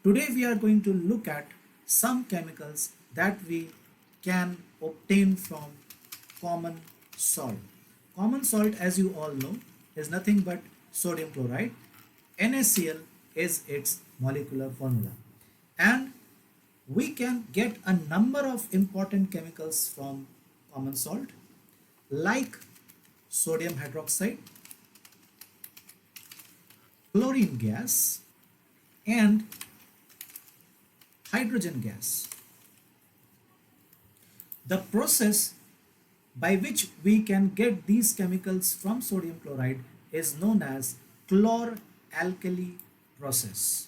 Today we are going to look at some chemicals that we can obtain from common salt. Common salt, as you all know, is nothing but sodium chloride. NaCl is its molecular formula. And we can get a number of important chemicals from common salt like sodium hydroxide, chlorine gas, and hydrogen gas. The process by which we can get these chemicals from sodium chloride is known as chlor-alkali process.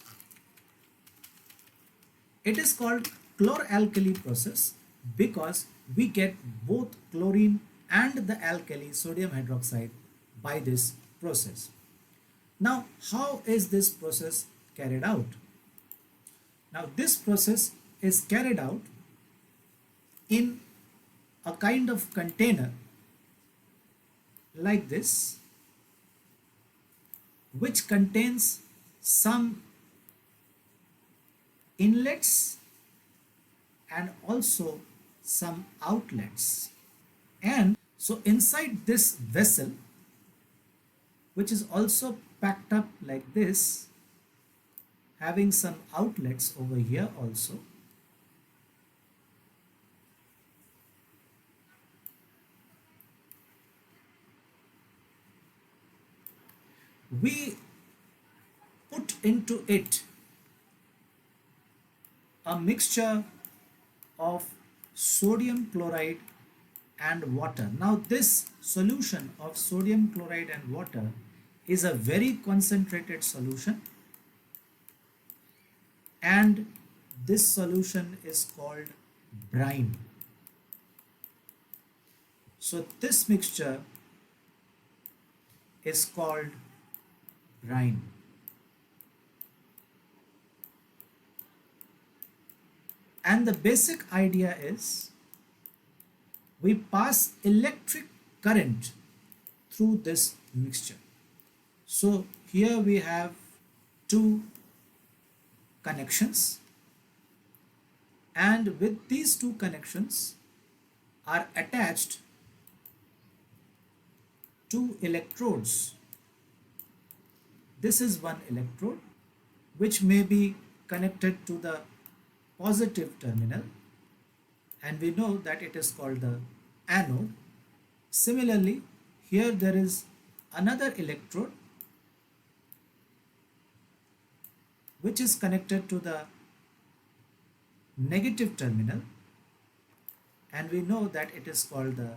It is called chlor-alkali process because we get both chlorine and the alkali sodium hydroxide by this process. Now, how is this process carried out? Now, this process is carried out in a kind of container like this, which contains some inlets and also some outlets. And so inside this vessel, which is also packed up like this, having some outlets over here also, we put into it a mixture of sodium chloride and water. Now this solution of sodium chloride and water is a very concentrated solution, and this solution is called brine. So this mixture is called brine. And the basic idea is we pass electric current through this mixture. So here we have two connections, and with these two connections are attached two electrodes. This is one electrode which may be connected to the positive terminal, and we know that it is called the anode. Similarly, here there is another electrode which is connected to the negative terminal, and we know that it is called the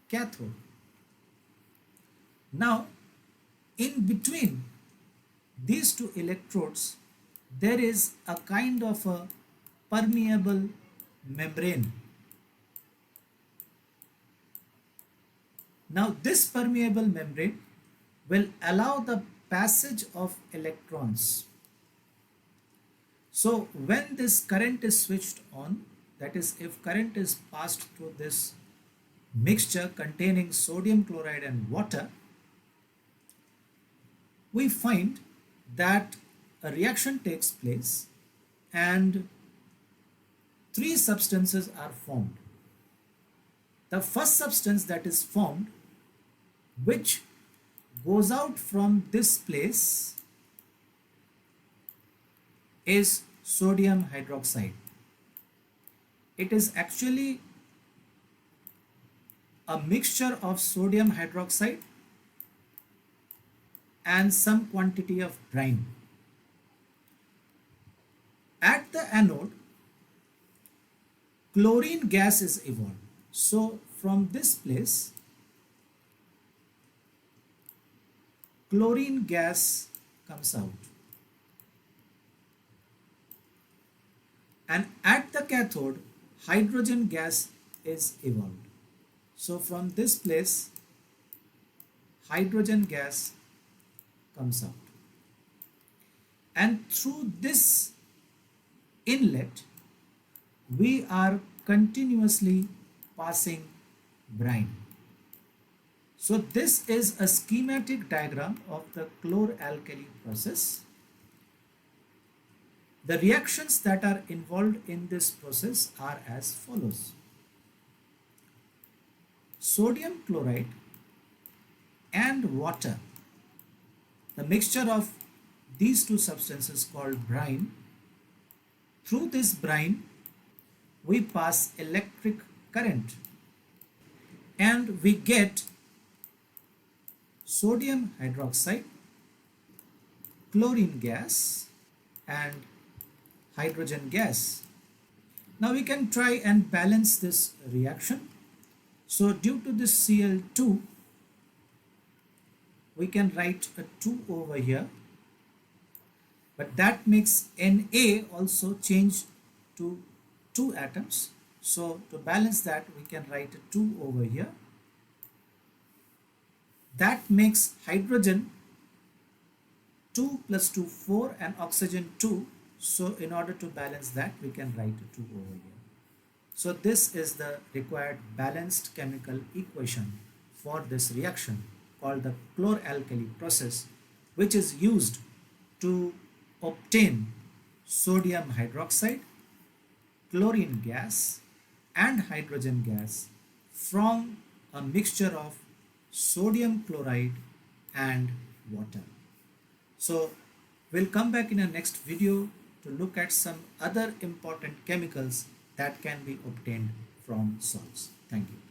cathode. Now, in between these two electrodes, there is a kind of a permeable membrane. Now, this permeable membrane will allow the passage of electrons. So when this current is switched on, that is, if current is passed through this mixture containing sodium chloride and water, we find that a reaction takes place and three substances are formed. The first substance that is formed, which goes out from this place, is sodium hydroxide. It is actually a mixture of sodium hydroxide and some quantity of brine. At the anode, chlorine gas is evolved. So from this place, chlorine gas comes out. And at the cathode, hydrogen gas is evolved. So from this place, hydrogen gas comes out. And through this inlet, we are continuously passing brine. So this is a schematic diagram of the chlor-alkali process. The reactions that are involved in this process are as follows. Sodium chloride and water, the mixture of these two substances called brine. Through this brine, we pass electric current and we get sodium hydroxide, chlorine gas and hydrogen gas. Now we can try and balance this reaction. So due to this Cl2, we can write a 2 over here, but that makes Na also change to 2 atoms. So to balance that, we can write a 2 over here. That makes hydrogen 2 plus 2 4 and oxygen 2. So in order to balance that, we can write a 2 over here. So this is the required balanced chemical equation for this reaction called the chlor-alkali process, which is used to obtain sodium hydroxide, chlorine gas and hydrogen gas from a mixture of sodium chloride and water. So we'll come back in a next video to look at some other important chemicals that can be obtained from salts. Thank you.